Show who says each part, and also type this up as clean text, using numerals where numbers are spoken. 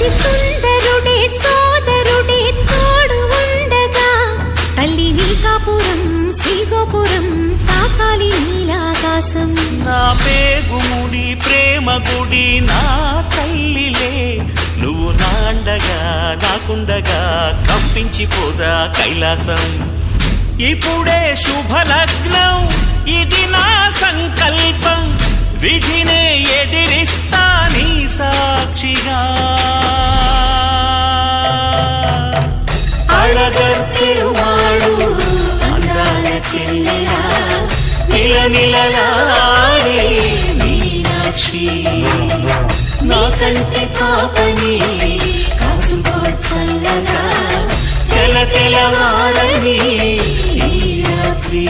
Speaker 1: అతి సుందరుడే సోదరుడే తోడు ఉండగా తల్లి నీ కాపురం శ్రీగోపురం తాకాలి నీలాకాశం.
Speaker 2: నా పేగుముడి ప్రేమ గుడి నా తల్లిలే, నువ్వు నాండగా నాకుండగా కంపించిపోదా కైలాసం. ఇప్పుడే శుభలగ్నం ఇది నా సంకల్పం, విధినే ఎదిరిస్తా నీ సాక్షిగా.
Speaker 1: అళగర్ పెరుమాళు అందాల చెల్లెలా మిలమిలలాడే మీనాక్షి, నా కంటి పాపని కాచుకో చల్లగా తెల తెలవారని ఈ రాత్రి.